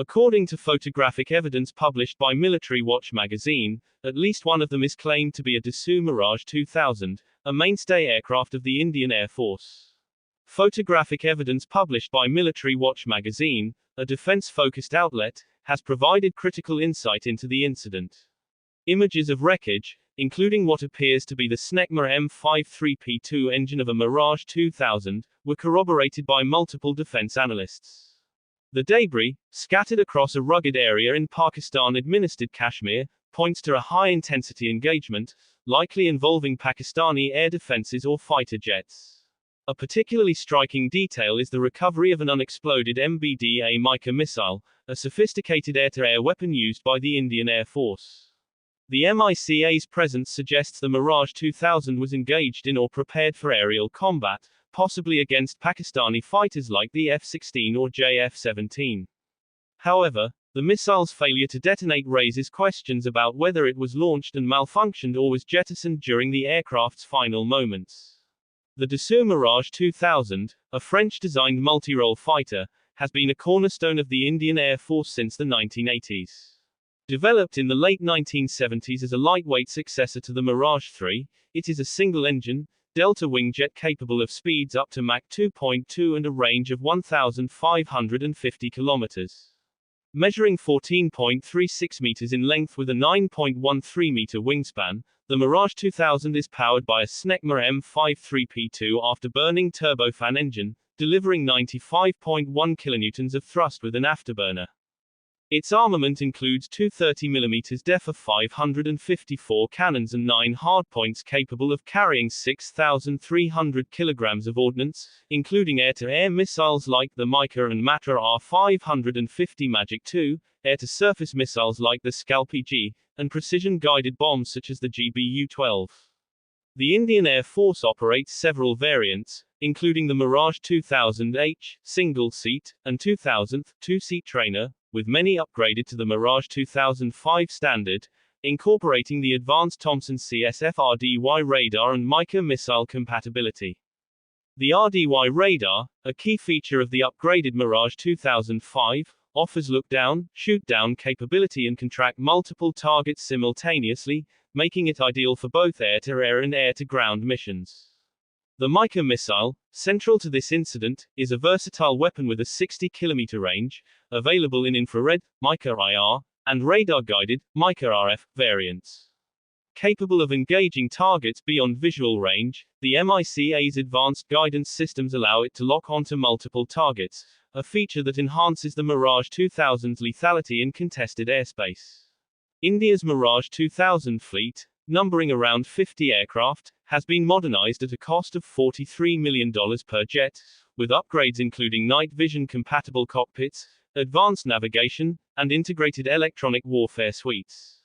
According to photographic evidence published by Military Watch magazine, at least one of them is claimed to be a Dassault Mirage 2000, a mainstay aircraft of the Indian Air Force. Photographic evidence published by Military Watch magazine, a defense-focused outlet, has provided critical insight into the incident. Images of wreckage, including what appears to be the Snecma M53P2 engine of a Mirage 2000, were corroborated by multiple defense analysts. The debris, scattered across a rugged area in Pakistan-administered Kashmir, points to a high-intensity engagement, likely involving Pakistani air defenses or fighter jets. A particularly striking detail is the recovery of an unexploded MBDA MICA missile, a sophisticated air-to-air weapon used by the Indian Air Force. The MICA's presence suggests the Mirage 2000 was engaged in or prepared for aerial combat, possibly against Pakistani fighters like the F-16 or JF-17. However, the missile's failure to detonate raises questions about whether it was launched and malfunctioned or was jettisoned during the aircraft's final moments. The Dassault Mirage 2000, a French-designed multi-role fighter, has been a cornerstone of the Indian Air Force since the 1980s. Developed in the late 1970s as a lightweight successor to the Mirage 3, it is a single-engine, delta-wing jet capable of speeds up to Mach 2.2 and a range of 1,550 kilometers. Measuring 14.36 meters in length with a 9.13 meter wingspan, the Mirage 2000 is powered by a Snecma M53P2 afterburning turbofan engine, delivering 95.1 kilonewtons of thrust with an afterburner. Its armament includes two 30mm DEFA 554 cannons and 9 hardpoints capable of carrying 6,300 kilograms of ordnance, including air-to-air missiles like the MICA and MATRA R550 Magic II, air-to-surface missiles like the Scalp-G, and precision-guided bombs such as the GBU-12. The Indian Air Force operates several variants, including the Mirage 2000H, single-seat, and 2000th, two-seat trainer, with many upgraded to the Mirage 2005 standard, incorporating the advanced Thompson CSF RDY radar and MICA missile compatibility. The RDY radar, a key feature of the upgraded Mirage 2005, offers look-down, shoot-down capability and can track multiple targets simultaneously, making it ideal for both air-to-air and air-to-ground missions. The MICA missile, central to this incident, is a versatile weapon with a 60-kilometer range, available in infrared, MICA IR, and radar-guided, MICA RF, variants. Capable of engaging targets beyond visual range, the MICA's advanced guidance systems allow it to lock onto multiple targets, a feature that enhances the Mirage 2000's lethality in contested airspace. India's Mirage 2000 fleet, numbering around 50 aircraft, has been modernized at a cost of $43 million per jet, with upgrades including night vision-compatible cockpits, advanced navigation, and integrated electronic warfare suites.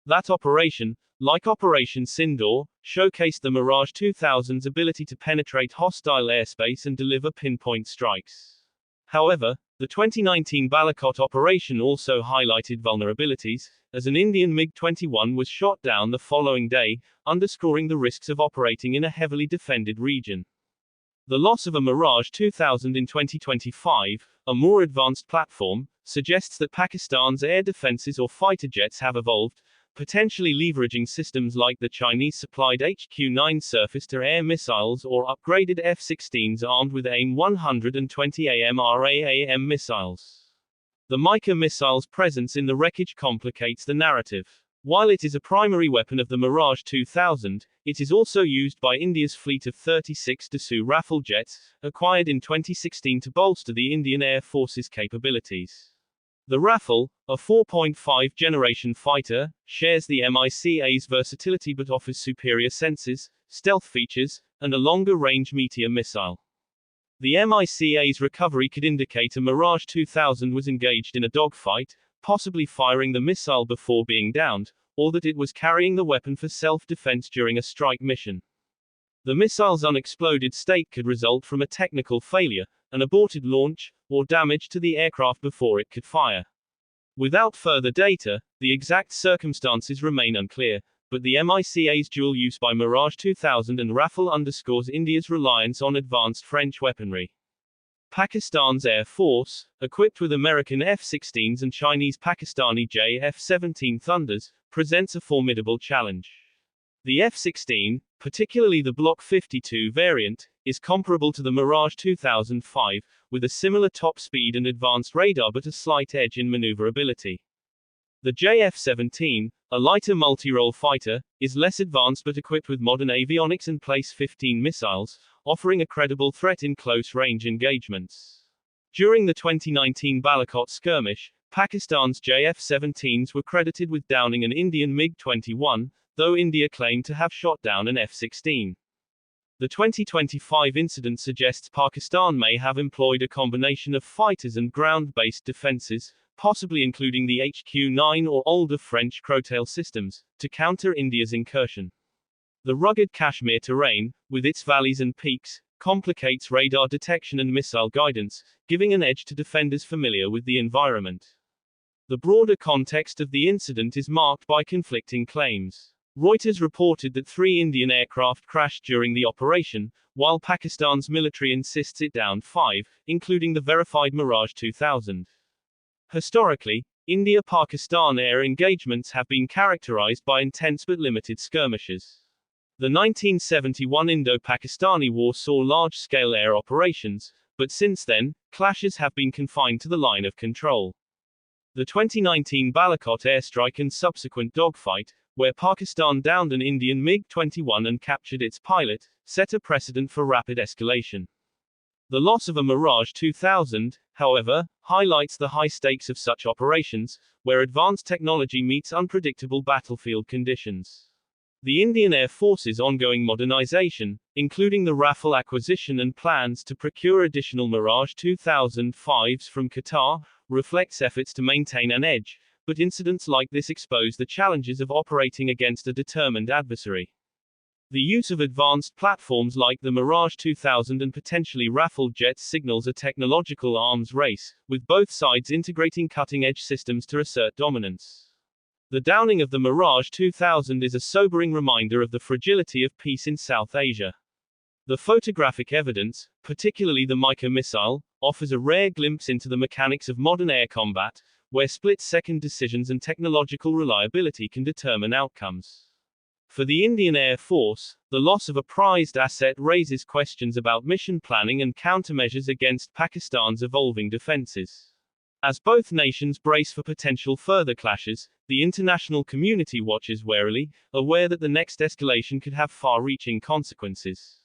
That operation, like Operation Sindoor, showcased the Mirage 2000's ability to penetrate hostile airspace and deliver pinpoint strikes. However, the 2019 Balakot operation also highlighted vulnerabilities, as an Indian MiG-21 was shot down the following day, underscoring the risks of operating in a heavily defended region. The loss of a Mirage 2000 in 2025, a more advanced platform, suggests that Pakistan's air defenses or fighter jets have evolved, potentially leveraging systems like the Chinese-supplied HQ-9 surface-to-air missiles or upgraded F-16s armed with AIM-120 AMRAAM missiles. The MICA missile's presence in the wreckage complicates the narrative. While it is a primary weapon of the Mirage 2000, it is also used by India's fleet of 36 Dassault Rafale jets, acquired in 2016 to bolster the Indian Air Force's capabilities. The Rafale, a 4.5-generation fighter, shares the MICA's versatility but offers superior sensors, stealth features, and a longer-range Meteor missile. The MICA's recovery could indicate a Mirage 2000 was engaged in a dogfight, possibly firing the missile before being downed, or that it was carrying the weapon for self-defense during a strike mission. The missile's unexploded state could result from a technical failure, an aborted launch, or damage to the aircraft before it could fire. Without further data, the exact circumstances remain unclear, but the MICA's dual use by Mirage 2000 and Rafale underscores India's reliance on advanced French weaponry. Pakistan's Air Force, equipped with American F-16s and Chinese Pakistani J-F-17 Thunders, presents a formidable challenge. The F-16, particularly the Block 52 variant, is comparable to the Mirage 2005, with a similar top speed and advanced radar but a slight edge in maneuverability. The JF-17, a lighter multi-role fighter, is less advanced but equipped with modern avionics and Place 15 missiles, offering a credible threat in close-range engagements. During the 2019 Balakot skirmish, Pakistan's JF-17s were credited with downing an Indian MiG-21, though India claimed to have shot down an F-16. The 2025 incident suggests Pakistan may have employed a combination of fighters and ground-based defenses, possibly including the HQ-9 or older French Crowtail systems, to counter India's incursion. The rugged Kashmir terrain, with its valleys and peaks, complicates radar detection and missile guidance, giving an edge to defenders familiar with the environment. The broader context of the incident is marked by conflicting claims. Reuters reported that 3 Indian aircraft crashed during the operation, while Pakistan's military insists it downed 5, including the verified Mirage 2000. Historically, India-Pakistan air engagements have been characterized by intense but limited skirmishes. The 1971 Indo-Pakistani War saw large-scale air operations, but since then, clashes have been confined to the line of control. The 2019 Balakot airstrike and subsequent dogfight, where Pakistan downed an Indian MiG-21 and captured its pilot, set a precedent for rapid escalation. The loss of a Mirage 2000, however, highlights the high stakes of such operations, where advanced technology meets unpredictable battlefield conditions. The Indian Air Force's ongoing modernization, including the Rafale acquisition and plans to procure additional Mirage 2005s from Qatar, reflects efforts to maintain an edge, but incidents like this expose the challenges of operating against a determined adversary. The use of advanced platforms like the Mirage 2000 and potentially Rafale jets signals a technological arms race, with both sides integrating cutting-edge systems to assert dominance. The downing of the Mirage 2000 is a sobering reminder of the fragility of peace in South Asia. The photographic evidence, particularly the MICA missile, offers a rare glimpse into the mechanics of modern air combat, where split-second decisions and technological reliability can determine outcomes. For the Indian Air Force, the loss of a prized asset raises questions about mission planning and countermeasures against Pakistan's evolving defenses. As both nations brace for potential further clashes, the international community watches warily, aware that the next escalation could have far-reaching consequences.